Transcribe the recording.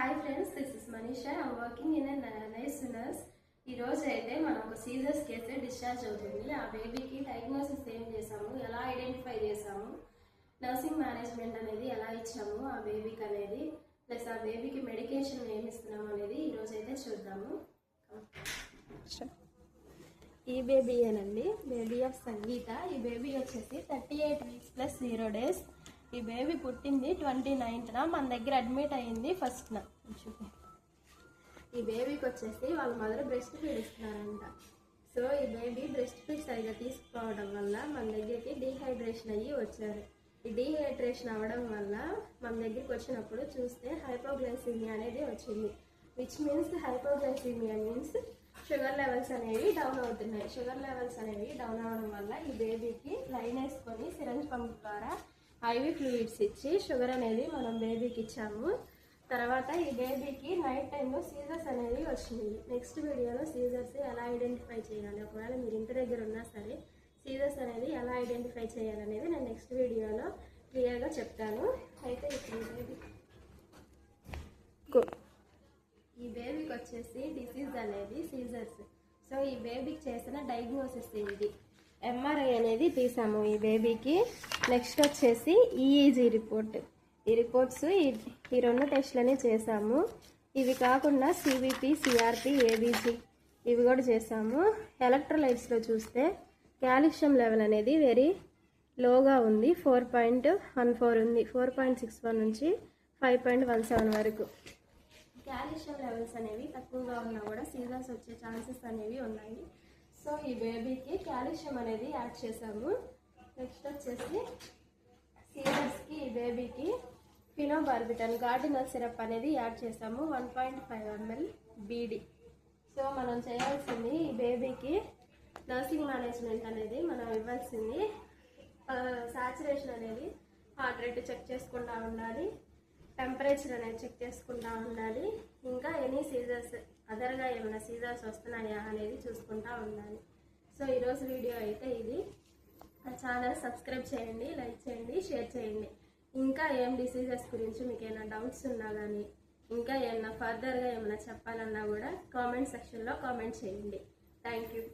Hi friends, this is Manisha. I'm working in nice nurse. ఈ రోజు అయితే మనం ఒక సీజర్స్ కేసు డిశ్చార్జ్ అవుతుంది. ఆ బేబీకి డయాగ్నోసిస్ ఏం చేసాము, ఎలా ఐడెంటిఫై చేసాము, నర్సింగ్ మేనేజ్మెంట్ అనేది ఎలా ఇచ్చాము ఆ బేబీకి అనేది, ప్లస్ ఆ బేబీకి మెడికేషన్ ఏమి ఇస్తున్నాము అనేది ఈరోజు అయితే చూద్దాము. ఈ బేబీ ఏనండి, బేబీ ఆఫ్ సంగీత. ఈ బేబీ వచ్చేసి 38 weeks ప్లస్ 0 days. ఈ బేబీ పుట్టింది 29th మన దగ్గర అడ్మిట్ అయ్యింది 1st. ఈ బేబీకి వచ్చేసి వాళ్ళ మదర్ బ్రెస్ట్ ఫీడ్ ఇస్తున్నారంట. సో ఈ బేబీ బ్రెస్ట్ ఫీడ్ సరిగా తీసుకుపోవడం వల్ల మన దగ్గరికి డీహైడ్రేషన్ అయ్యి వచ్చారు. ఈ డీహైడ్రేషన్ అవ్వడం వల్ల మన దగ్గరికి వచ్చినప్పుడు చూస్తే హైపోగ్లైసీమియా అనేది వచ్చింది. Which means hypoglycaemia means sugar levels అనేవి డౌన్ అవుతున్నాయి. షుగర్ లెవెల్స్ అనేవి డౌన్ అవ్వడం వల్ల ఈ బేబీకి లైన్ వేసుకొని సిరంజ్ పంప్ ద్వారా ఐవి ఫ్లూయిడ్స్ ఇచ్చి షుగర్ అనేది మనం బేబీకి ఇచ్చాము. తర్వాత ఈ బేబీకి నైట్ టైంలో సీజర్స్ అనేవి వచ్చింది. నెక్స్ట్ వీడియోలో సీజర్స్ ఎలా ఐడెంటిఫై చేయాలి, ఒకవేళ మీరు ఇంటి దగ్గర ఉన్నా సరే సీజర్స్ అనేది ఎలా ఐడెంటిఫై చేయాలనేది నేను నెక్స్ట్ వీడియోలో క్లియర్గా చెప్తాను. అయితే ఇప్పుడు ఈ బేబీకి వచ్చేసి డిసీజ్ అనేది సీజర్స్. సో ఈ బేబీకి చేసిన డయాగ్నోసిస్ ఏంటి, ఎంఆర్ఐ అనేది తీసాము ఈ బేబీకి. నెక్స్ట్ వచ్చేసి ఈఈజీ రిపోర్ట్. ఈ రిపోర్ట్స్ ఈ 2 టెస్ట్లని చేసాము. ఇవి కాకుండా సిబిపి, సిఆర్పి, ఏబీజీ ఇవి కూడా చేసాము. ఎలక్ట్రోలైట్స్లో చూస్తే కాల్షియం లెవెల్ అనేది వెరీ లోగా ఉంది, 4.14 ఉంది. 4.61 నుంచి 5.17 వరకు. కాల్షియం లెవెల్స్ అనేవి తక్కువగా ఉన్నా కూడా సీజర్స్ వచ్చే ఛాన్సెస్ అనేవి ఉన్నాయి. సో ఈ బేబీకి కాల్షియం అనేది యాడ్ చేసాము. నెక్స్ట్ వచ్చేసి సీజర్స్కి ఈ బేబీకి ఫినోబార్బిటల్ గార్డినల్ సిరప్ అనేది యాడ్ చేసాము, 1.5 ml బీడి. సో మనం చేయాల్సింది ఈ బేబీకి నర్సింగ్ మేనేజ్మెంట్ అనేది మనం ఇవ్వాల్సింది. సాచురేషన్ అనేది హార్ట్ రేట్ చెక్ చేసుకుంటూ ఉండాలి, టెంపరేచర్ అనేది చెక్ చేసుకుంటూ ఉండాలి, ఇంకా ఎనీ సీజర్స్ అదర్గా ఏమైనా సీజర్స్ వస్తున్నాయా అనేది చూసుకుంటూ ఉండాలి. సో ఈరోజు వీడియో అయితే ఇది. నా ఛానల్ సబ్స్క్రైబ్ చేయండి, లైక్ చేయండి, షేర్ చేయండి. ఇంకా ఏం డిసీజెస్ గురించి మీకు ఏమైనా డౌట్స్ ఉన్నా కానీ, ఇంకా ఏమైనా ఫర్దర్గా ఏమైనా చెప్పాలన్నా కూడా కామెంట్ సెక్షన్లో కామెంట్ చేయండి. Thank you.